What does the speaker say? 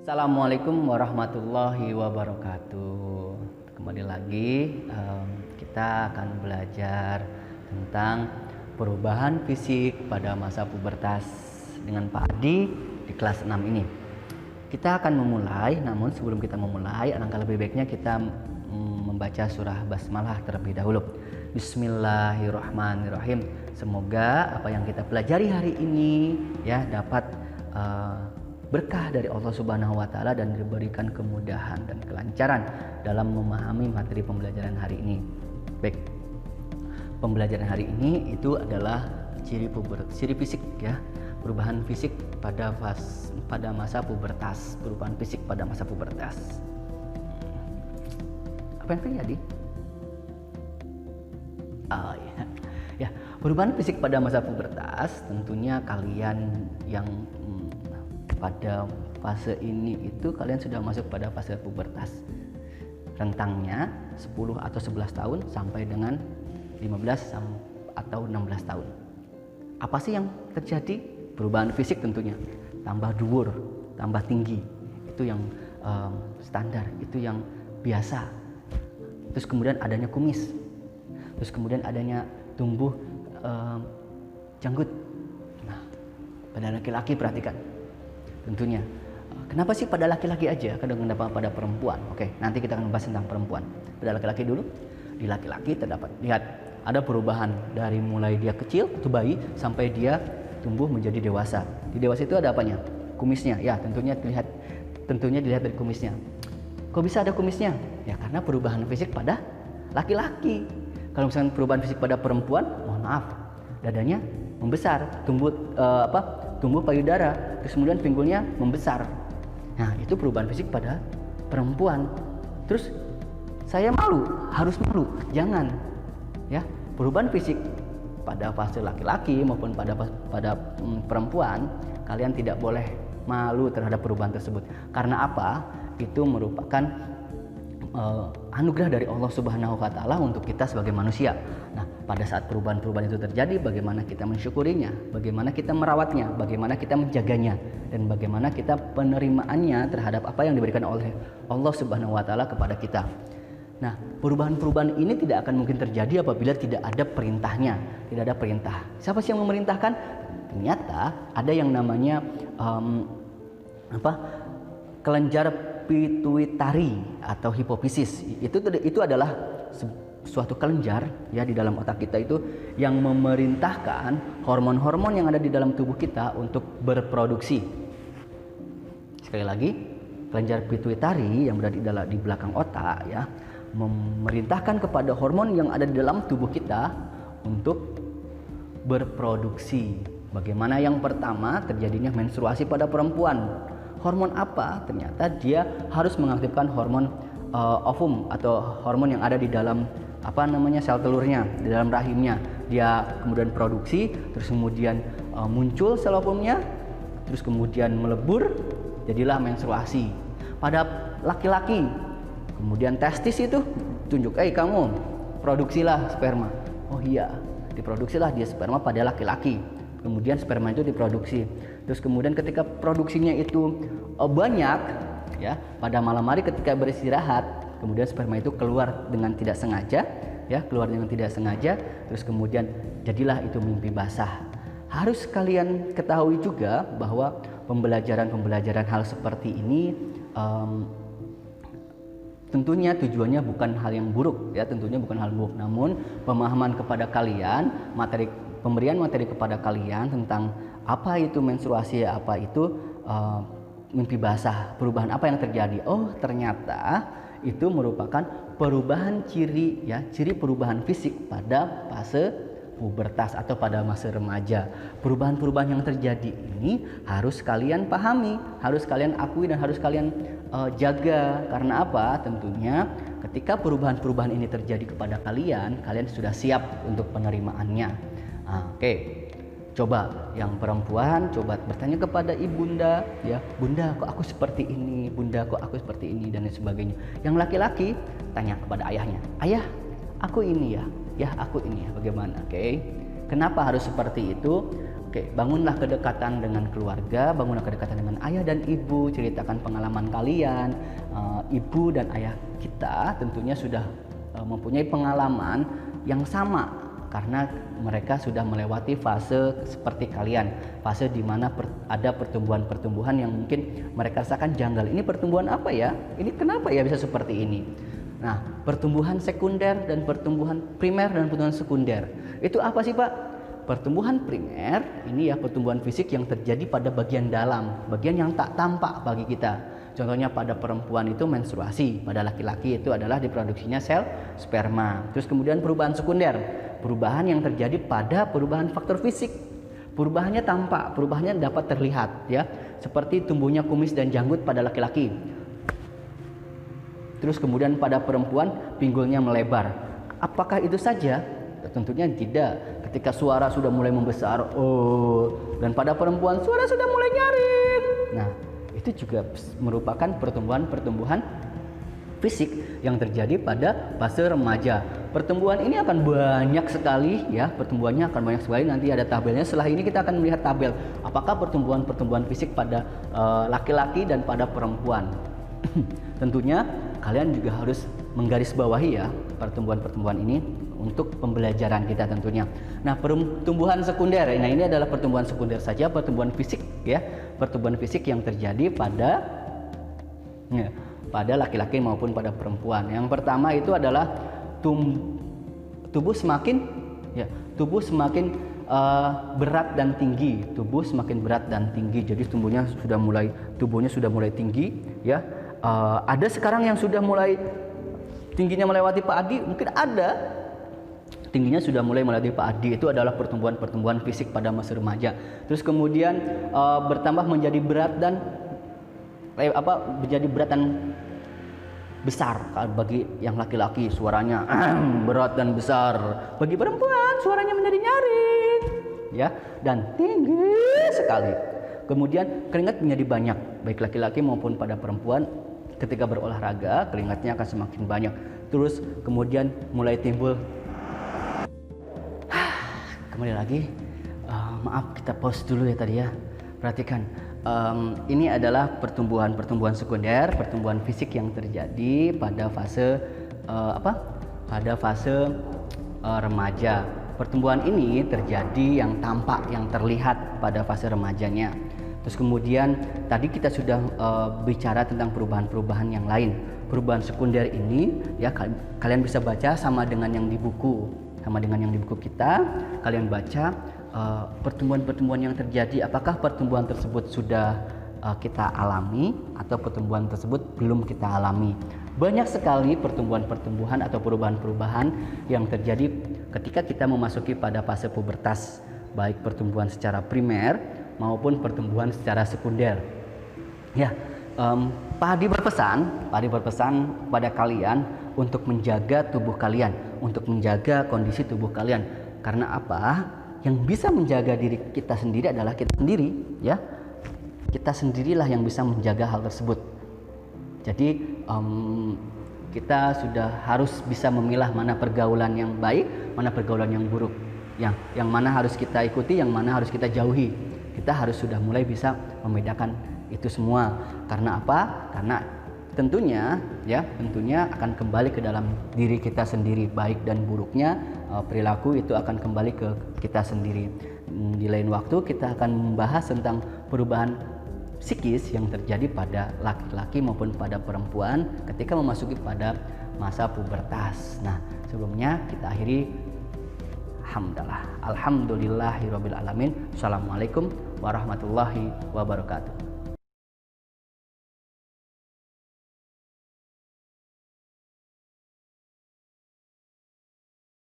Assalamualaikum warahmatullahi wabarakatuh. Kembali lagi kita akan belajar tentang perubahan fisik pada masa pubertas dengan Pak Adi di kelas 6 ini. Kita akan memulai, namun sebelum kita memulai, alangkah lebih baiknya kita membaca surah Basmalah terlebih dahulu. Bismillahirrahmanirrahim. Semoga apa yang kita pelajari hari ini ya dapat berkah dari Allah Subhanahu wa taala dan diberikan kemudahan dan kelancaran dalam memahami materi pembelajaran hari ini. Baik. Pembelajaran hari ini itu adalah ciri fisik ya, perubahan fisik pada masa pubertas, perubahan fisik pada masa pubertas. Apa yang terjadi? Ya, perubahan fisik pada masa pubertas tentunya kalian yang pada fase ini itu kalian sudah masuk pada fase pubertas. Rentangnya 10 atau 11 tahun sampai dengan 15 atau 16 tahun. Apa sih yang terjadi? Perubahan fisik tentunya. Tambah dhuwur, tambah tinggi. Itu yang standar, itu yang biasa. Terus kemudian adanya kumis. Terus kemudian adanya tumbuh janggut. Nah, pada laki-laki perhatikan. Tentunya, kenapa sih pada laki-laki aja, kadang pada perempuan? Oke, nanti kita akan membahas tentang perempuan. Pada laki-laki dulu. Di laki-laki terdapat, lihat, ada perubahan dari mulai dia kecil atau bayi sampai dia tumbuh menjadi dewasa. Di dewasa itu ada apanya? Kumisnya. Ya, tentunya dilihat dari kumisnya. Kok bisa ada kumisnya? Ya, karena perubahan fisik pada laki-laki. Kalau misalnya perubahan fisik pada perempuan, mohon maaf, dadanya membesar, tumbuh payudara, terus kemudian pinggulnya membesar. Nah, itu perubahan fisik pada perempuan. Terus saya malu, harus malu? Jangan. Ya, perubahan fisik pada fase laki-laki maupun pada perempuan, kalian tidak boleh malu terhadap perubahan tersebut. Karena apa? Itu merupakan anugerah dari Allah Subhanahu wa taala untuk kita sebagai manusia. Nah, pada saat perubahan-perubahan itu terjadi, bagaimana kita mensyukurinya, bagaimana kita merawatnya, bagaimana kita menjaganya, dan bagaimana kita penerimaannya terhadap apa yang diberikan oleh Allah Subhanahu wa taala kepada kita. Nah, perubahan-perubahan ini tidak akan mungkin terjadi apabila tidak ada perintahnya, tidak ada perintah. Siapa sih yang memerintahkan? Ternyata ada yang namanya kelenjar pituitari atau hipofisis. Itu adalah suatu kelenjar ya di dalam otak kita itu yang memerintahkan hormon-hormon yang ada di dalam tubuh kita untuk berproduksi. Sekali lagi, kelenjar pituitari yang berada di belakang otak ya memerintahkan kepada hormon yang ada di dalam tubuh kita untuk berproduksi. Bagaimana yang pertama terjadinya menstruasi pada perempuan. Hormon apa? Ternyata dia harus mengaktifkan hormon ovum atau hormon yang ada di dalam sel telurnya, di dalam rahimnya. Dia kemudian produksi, terus kemudian muncul sel ovumnya, terus kemudian melebur, jadilah menstruasi. Pada laki-laki, kemudian testis itu tunjuk, kamu produksilah sperma. Oh iya, diproduksilah dia sperma pada laki-laki. Kemudian sperma itu diproduksi. Terus kemudian ketika produksinya itu banyak ya, pada malam hari ketika beristirahat, kemudian sperma itu keluar dengan tidak sengaja ya, terus kemudian jadilah itu mimpi basah. Harus kalian ketahui juga bahwa pembelajaran hal seperti ini tentunya tujuannya bukan hal yang buruk ya, namun pemahaman kepada kalian, pemberian materi kepada kalian tentang apa itu menstruasi, apa itu mimpi basah, perubahan apa yang terjadi. Oh, ternyata itu merupakan perubahan ciri perubahan fisik pada fase pubertas atau pada masa remaja. Perubahan-perubahan yang terjadi ini harus kalian pahami, harus kalian akui dan harus kalian jaga. Karena apa? Tentunya ketika perubahan-perubahan ini terjadi kepada kalian sudah siap untuk penerimaannya. Oke. Coba yang perempuan coba bertanya kepada ibunda ya, bunda kok aku seperti ini, bunda kok aku seperti ini, dan lain sebagainya. Yang laki-laki tanya kepada ayahnya, ayah aku ini ya, aku ini ya, bagaimana? Oke. Kenapa harus seperti itu? Oke, bangunlah kedekatan dengan keluarga, bangunlah kedekatan dengan ayah dan ibu, ceritakan pengalaman kalian. Ibu dan ayah kita tentunya sudah mempunyai pengalaman yang sama karena mereka sudah melewati fase seperti kalian, fase di mana ada pertumbuhan-pertumbuhan yang mungkin mereka rasakan janggal. Ini pertumbuhan apa ya? Ini kenapa ya bisa seperti ini? Nah, pertumbuhan sekunder dan pertumbuhan primer dan pertumbuhan sekunder. Itu apa sih, Pak? Pertumbuhan primer ini ya pertumbuhan fisik yang terjadi pada bagian dalam, bagian yang tak tampak bagi kita. Contohnya pada perempuan itu menstruasi, pada laki-laki itu adalah diproduksinya sel sperma. Terus kemudian perubahan sekunder, perubahan yang terjadi pada perubahan faktor fisik. Perubahannya tampak, perubahannya dapat terlihat ya, seperti tumbuhnya kumis dan janggut pada laki-laki. Terus kemudian pada perempuan pinggulnya melebar. Apakah itu saja? Tentunya tidak. Ketika suara sudah mulai membesar, dan pada perempuan suara sudah mulai nyaring. Nah, itu juga merupakan pertumbuhan fisik yang terjadi pada fase remaja. Pertumbuhan ini akan banyak sekali ya, pertumbuhannya akan banyak sekali. Nanti ada tabelnya. Setelah ini kita akan melihat tabel apakah pertumbuhan fisik pada laki-laki dan pada perempuan. Tentunya kalian juga harus menggarisbawahi ya pertumbuhan ini untuk pembelajaran kita tentunya. Nah, pertumbuhan sekunder. Nah, ini adalah pertumbuhan sekunder saja, pertumbuhan fisik ya, pertumbuhan fisik yang terjadi pada laki-laki maupun pada perempuan. Yang pertama itu adalah tubuh semakin berat dan tinggi. Tubuh semakin berat dan tinggi. Jadi tubuhnya sudah mulai tinggi ya. Ada sekarang yang sudah mulai tingginya melewati Pak Adi, mungkin ada tingginya sudah mulai melewati Pak Adi. Itu adalah pertumbuhan fisik pada masa remaja. Terus kemudian bertambah menjadi berat dan besar. Bagi yang laki-laki suaranya berat dan besar. Bagi perempuan suaranya menjadi nyaring ya, dan tinggi sekali. Kemudian keringat menjadi banyak baik laki-laki maupun pada perempuan. Ketika berolahraga keringatnya akan semakin banyak. Terus kemudian mulai timbul kembali lagi, maaf kita pause dulu ya tadi ya. Perhatikan, ini adalah pertumbuhan sekunder, pertumbuhan fisik yang terjadi pada fase remaja. Pertumbuhan ini terjadi yang tampak, yang terlihat pada fase remajanya. Terus kemudian tadi kita sudah bicara tentang perubahan-perubahan yang lain. Perubahan sekunder ini ya kalian bisa baca sama dengan yang di buku. Sama dengan yang di buku kita, kalian baca pertumbuhan-pertumbuhan yang terjadi. Apakah pertumbuhan tersebut sudah kita alami atau pertumbuhan tersebut belum kita alami? Banyak sekali pertumbuhan-pertumbuhan atau perubahan-perubahan yang terjadi ketika kita memasuki pada fase pubertas, baik pertumbuhan secara primer maupun pertumbuhan secara sekunder. Ya, Pak Hadi berpesan pada kalian untuk menjaga tubuh kalian, untuk menjaga kondisi tubuh kalian. Karena apa? Yang bisa menjaga diri kita sendiri adalah kita sendiri, ya. Kita sendirilah yang bisa menjaga hal tersebut. Jadi kita sudah harus bisa memilah mana pergaulan yang baik, mana pergaulan yang buruk, yang mana harus kita ikuti, yang mana harus kita jauhi. Kita harus sudah mulai bisa membedakan itu semua. Karena apa? Karena tentunya akan kembali ke dalam diri kita sendiri. Baik dan buruknya perilaku itu akan kembali ke kita sendiri. Di lain waktu kita akan membahas tentang perubahan psikis yang terjadi pada laki-laki maupun pada perempuan ketika memasuki pada masa pubertas. Nah, sebelumnya kita akhiri alhamdulillahirabbil alamin. Assalamualaikum warahmatullahi wabarakatuh.